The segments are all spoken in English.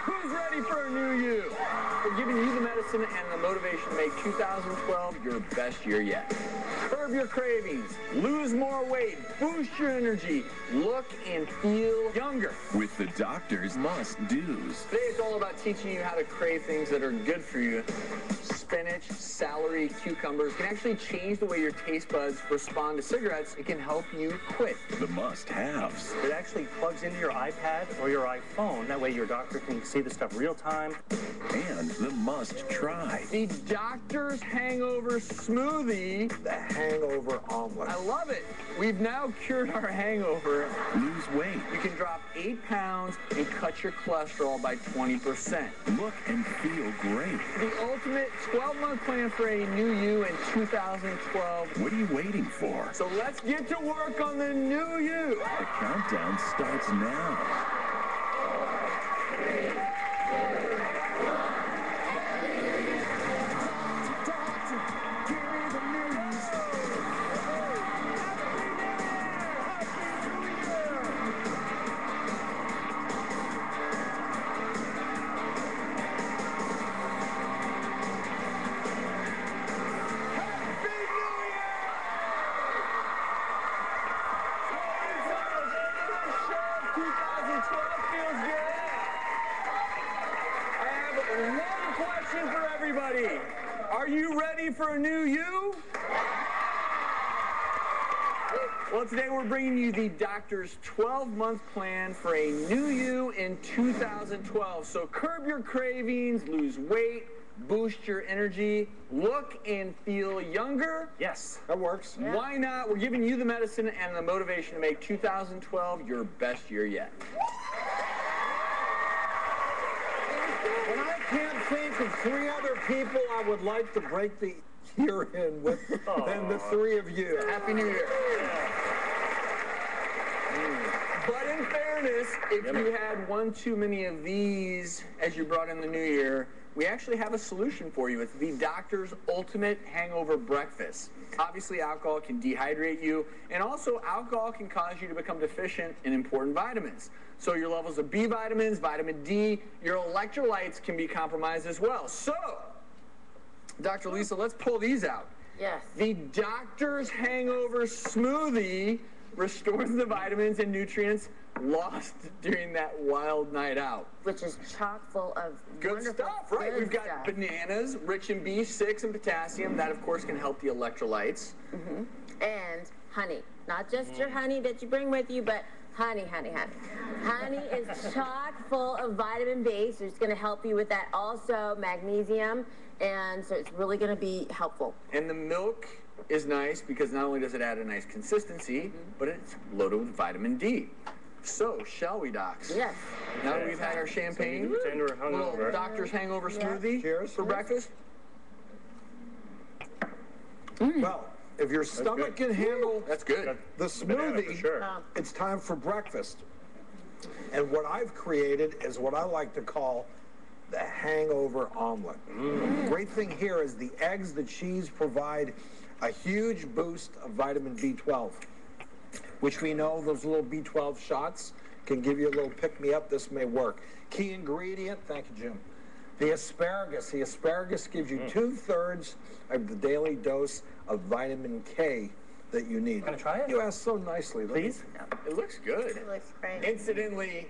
Who's ready for a new you? We're giving you the medicine and the motivation to make 2012 your best year yet. Curb your cravings, lose more weight, boost your energy, look and feel younger. With the doctor's must-dos. Today it's all about teaching you how to crave things that are good for you. Spinach, celery, cucumbers can actually change the way your taste buds respond to cigarettes. It can help you quit. The must-haves. It actually plugs into your iPad or your iPhone. That way your doctor can see the stuff real time. And the must-try. The Doctor's Hangover Smoothie. The hangover omelet. I love it. We've now cured our hangover. Lose weight. You can drop 8 pounds and cut your cholesterol by 20%. Look and feel great. The ultimate 12-month plan for a new you in 2012. What are you waiting for? So let's get to work on the new you. The countdown starts now. Are you ready for a new you? Well, today we're bringing you the doctor's 12-month plan for a new you in 2012. So curb your cravings, lose weight, boost your energy, look and feel younger. Yes, that works. Yeah. Why not? We're giving you the medicine and the motivation to make 2012 your best year yet. When I can't think of 3 other people I would like to break the year in with than the 3 of you. Happy New Year. But in fairness, if you had one too many of these as you brought in the new year, we actually have a solution for you. It's the Doctor's Ultimate Hangover Breakfast. Obviously, alcohol can dehydrate you, and also alcohol can cause you to become deficient in important vitamins. So your levels of B vitamins, vitamin D, your electrolytes can be compromised as well. So, Dr. Lisa, let's pull these out. Yes. The Doctor's Hangover Smoothie restores the vitamins and nutrients lost during that wild night out. Which is chock full of good stuff, right? We've got bananas, rich in B6 and potassium. That, of course, can help the electrolytes. Mm-hmm. And honey. Not just your honey that you bring with you, but honey, honey, honey. Honey is chock full of vitamin B, so it's going to help you with that. Also, magnesium, and so it's really going to be helpful. And the milk is nice because not only does it add a nice consistency, but it's loaded with vitamin D. So, shall we, docs? Yes. Now that we've had our champagne, little Doctor's Hangover Smoothie for breakfast. Well, if your stomach can handle that's good. The smoothie, it's time for breakfast. And what I've created is what I like to call the hangover omelet. Great thing here is the eggs, the cheese provide a huge boost of vitamin B12, which we know those little B12 shots can give you a little pick-me-up. This may work. Key ingredient, thank you, Jim. The asparagus. The asparagus gives you 2/3 of the daily dose of vitamin K that you need. Can I try it? You asked so nicely. Please? It looks good. It looks great. Incidentally,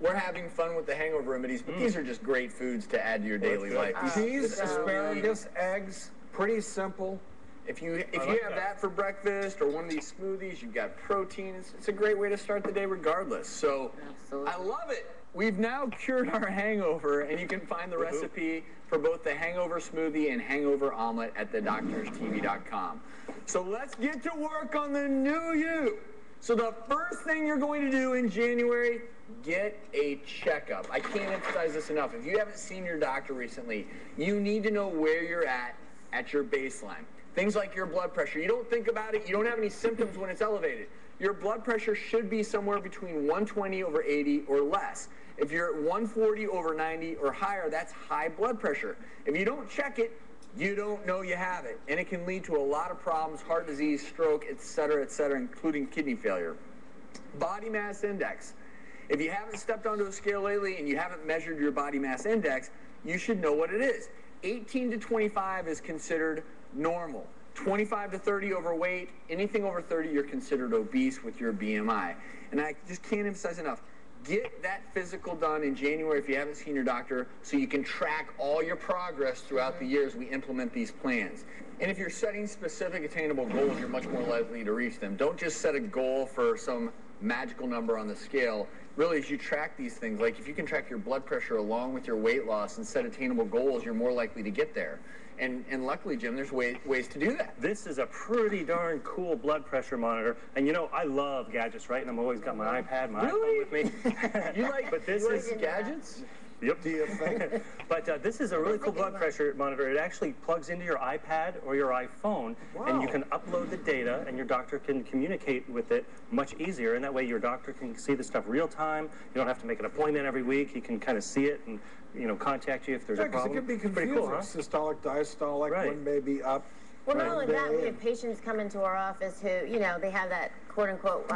we're having fun with the hangover remedies, but these are just great foods to add to your daily life. Cheese, asparagus, eggs, pretty simple. If you have that for breakfast or one of these smoothies, you've got protein. It's a great way to start the day regardless. So I love it. We've now cured our hangover, and you can find the recipe for both the hangover smoothie and hangover omelet at thedoctorstv.com. So let's get to work on the new you. So the first thing you're going to do in January, get a checkup. I can't emphasize this enough. If you haven't seen your doctor recently, you need to know where you're at your baseline. Things like your blood pressure. You don't think about it. You don't have any symptoms when it's elevated. Your blood pressure should be somewhere between 120/80 or less. If you're at 140/90 or higher, that's high blood pressure. If you don't check it, you don't know you have it. And it can lead to a lot of problems, heart disease, stroke, et cetera, including kidney failure. Body mass index. If you haven't stepped onto a scale lately and you haven't measured your body mass index, you should know what it is. 18 to 25 is considered normal. 25 to 30 overweight, anything over 30 you're considered obese with your BMI. And I just can't emphasize enough, get that physical done in January if you haven't seen your doctor so you can track all your progress throughout the years we implement these plans. And if you're setting specific attainable goals, you're much more likely to reach them. Don't just set a goal for some magical number on the scale. Really, as you track these things, like if you can track your blood pressure along with your weight loss and set attainable goals, you're more likely to get there. And luckily, Jim, there's ways to do that. This is a pretty darn cool blood pressure monitor. And you know, I love gadgets, right? And I've always got my iPad, my iPhone with me. You like, but this is gadgets? Yep. Do you think? But this is a really cool blood pressure monitor. It actually plugs into your iPad or your iPhone, and you can upload the data, and your doctor can communicate with it much easier. And that way, your doctor can see the stuff real time. You don't have to make an appointment every week. He can kind of see it and contact you if there's a problem. It could be confusing. Pretty cool, huh? Systolic, diastolic, Right. one may be up. Well, not only that, we have patients come into our office who, they have that quote-unquote,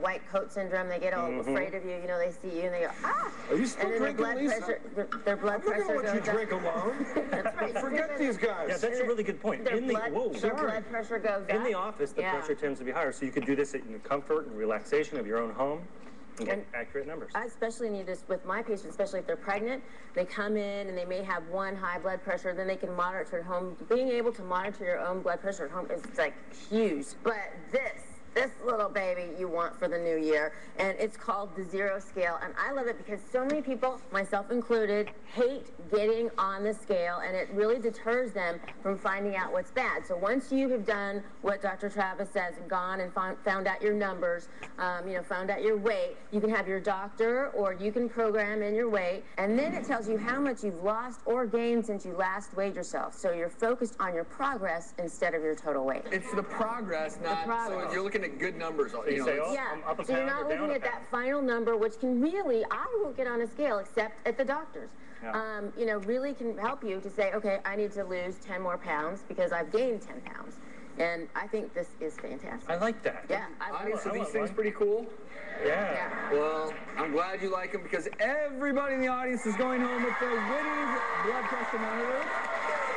white coat syndrome. They get all afraid of you. They see you and they go, ah! Are you still and then drinking, Lisa? Their blood pressure I'm not going to let you drink alone. That's right. Forget these guys. Yeah, that's a really good point. Their blood pressure goes up. In the office, the pressure tends to be higher, so you could do this in the comfort and relaxation of your own home and get accurate numbers. I especially need this with my patients, especially if they're pregnant. They come in and they may have one high blood pressure, then they can monitor at home. Being able to monitor your own blood pressure at home is like huge. But this little baby you want for the new year, and it's called the Zero Scale, and I love it because so many people, myself included, hate getting on the scale, and it really deters them from finding out what's bad. So once you have done what Dr. Travis says and gone and found out your numbers, found out your weight, you can have your doctor or you can program in your weight, and then it tells you how much you've lost or gained since you last weighed yourself. So you're focused on your progress instead of your total weight. It's the progress, not so you're looking at good numbers. So you say, I'm up a so you're pound not or down looking a at that pound. final number, which can really, I won't get on a scale except at the doctor's. Yeah. Really can help you to say, okay, I need to lose 10 more pounds because I've gained 10 pounds. And I think this is fantastic. I like that. Yeah. Audience, are these things pretty cool? Yeah. Well, I'm glad you like them because everybody in the audience is going home with the Whitty's blood pressure monitor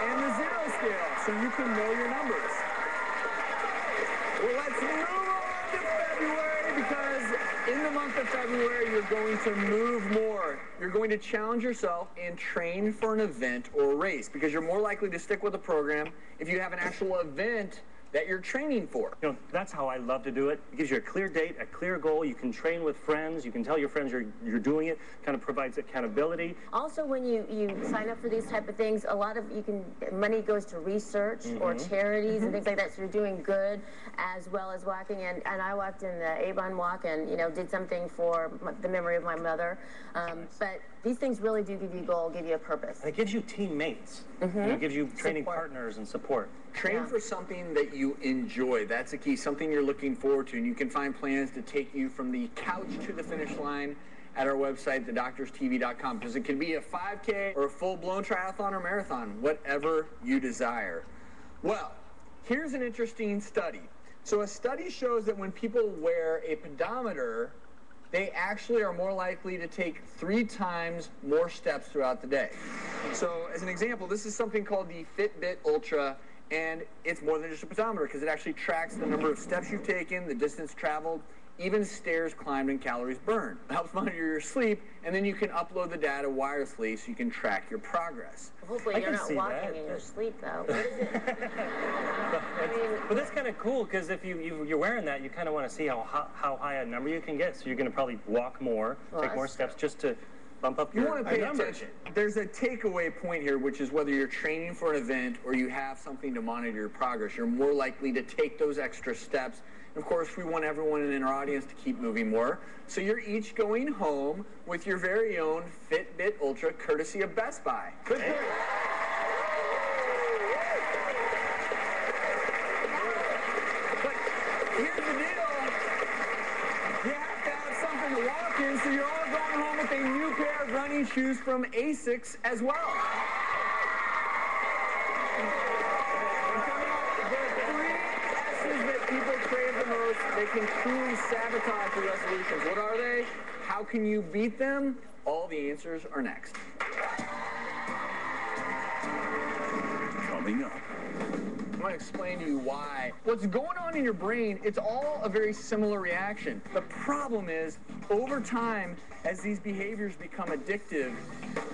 and the Zero Scale, so you can know your numbers. Well, let's move on to February because in the month of February, you're going to move more. You're going to challenge yourself and train for an event or race because you're more likely to stick with a program if you have an actual event that you're training for. That's how I love to do it. It gives you a clear date, a clear goal. You can train with friends. You can tell your friends you're doing it. Kind of provides accountability. Also, when you sign up for these type of things, a lot of money goes to research or charities and things like that. So you're doing good as well as walking. And I walked in the Avon Walk and did something for the memory of my mother. But these things really do give you a goal, give you a purpose. And it gives you teammates. It gives you training partners and support. Train for something that you enjoy. That's the key, something you're looking forward to. And you can find plans to take you from the couch to the finish line at our website, thedoctorstv.com, because it can be a 5K or a full-blown triathlon or marathon, whatever you desire. Well, here's an interesting study. So a study shows that when people wear a pedometer, they actually are more likely to take 3 times more steps throughout the day. So as an example, this is something called the Fitbit Ultra, and it's more than just a pedometer because it actually tracks the number of steps you've taken, the distance traveled, even stairs climbed and calories burned. It helps monitor your sleep, and then you can upload the data wirelessly so you can track your progress. Hopefully you're not walking in your sleep, though. But that's kind of cool because if you're wearing that, you kind of want to see how high a number you can get. So you're going to probably walk more, take more steps just to bump up your numbers. You want to pay attention. There's a takeaway point here, which is whether you're training for an event or you have something to monitor your progress, you're more likely to take those extra steps. And of course, we want everyone in our audience to keep moving more. So you're each going home with your very own Fitbit Ultra, courtesy of Best Buy. Good pick. But here's the deal. You have to have something to walk in, so you're all going home with a new pair of running shoes from ASICS as well. The 3 S's that people crave the most growth, they can truly sabotage your resolutions. What are they? How can you beat them? All the answers are next. Coming up. I'm going to explain to you why. What's going on in your brain, it's all a very similar reaction. The problem is, over time, as these behaviors become addictive,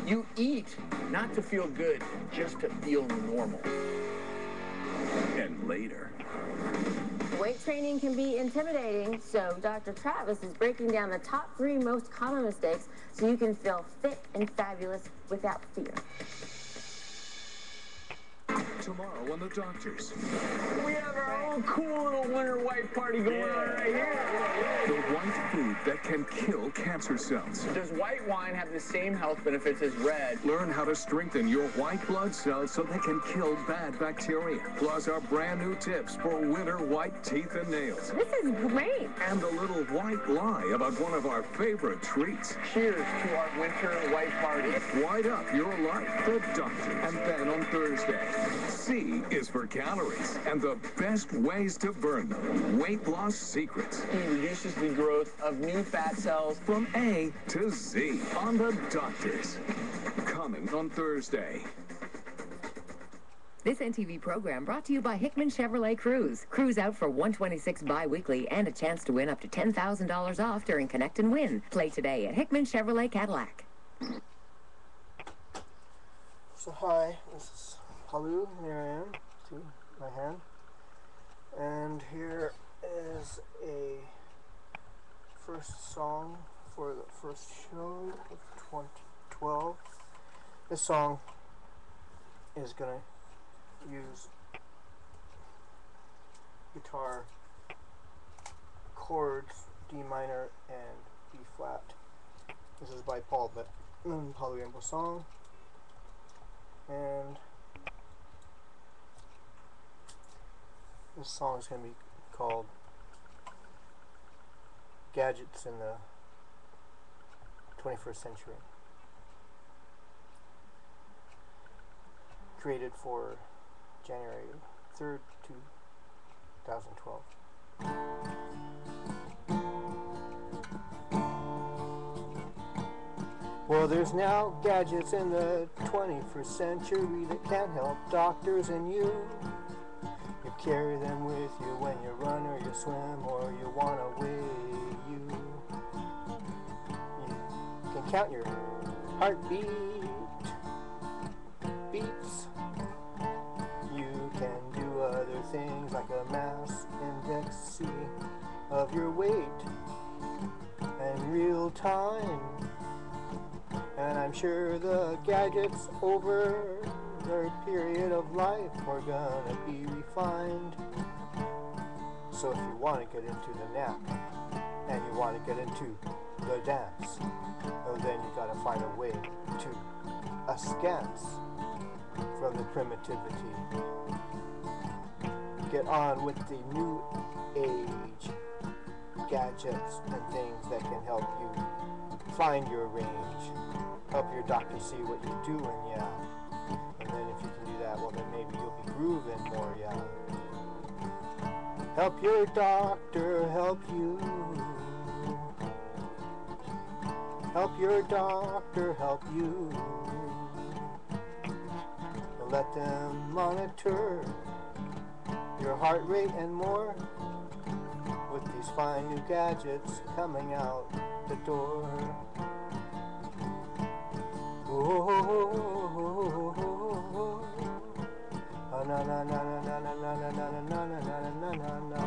you eat not to feel good, just to feel normal. And later. Weight training can be intimidating, so Dr. Travis is breaking down the top 3 most common mistakes so you can feel fit and fabulous without fear. Tomorrow on The Doctors. We have our own cool little winter white party going on right here. The white food that can kill cancer cells. Does white wine have the same health benefits as red? Learn how to strengthen your white blood cells so they can kill bad bacteria. Plus our brand new tips for winter white teeth and nails. This is great. And a little white lie about one of our favorite treats. Cheers to our winter white party. White up your life. The Doctor. And then on Thursday. C is for calories and the best ways to burn them. Weight loss secrets. He reduces the growth of new fat cells From A to Z on The Doctors. Coming on Thursday. This NTV program brought to you by Hickman Chevrolet Cruise. Cruise out for $126 bi-weekly and a chance to win up to $10,000 off during Connect and Win. Play today at Hickman Chevrolet Cadillac. So hi, this is Palu. Here I am. See my hand. And here is a first song for the first show of 2012. This song is gonna use guitar chords D minor and B flat. This is by Paul Rainbow Song, and this song is going to be called Gadgets in the 21st Century. Created for January 3rd, 2012. Well, there's now gadgets in the 21st century that can help doctors and you. You carry them with you when you run or you swim or you want to weigh you. You can count your heartbeat beats. You can do other things like a mass index C of your weight in real time. And I'm sure the gadgets over their period of life are gonna be refined. So if you want to get into the nap and you want to get into the dance, well, then you gotta find a way to askance from the primitivity. Get on with the new age gadgets and things that can help you find your range, help your doctor see what you're doing, yeah. And then if you can do that, well then maybe you'll be grooving more, yeah. Help your doctor help you. Help your doctor help you. Let them monitor your heart rate and more with these fine new gadgets coming out the door. Oh, na na na na na na na na na na na na na na.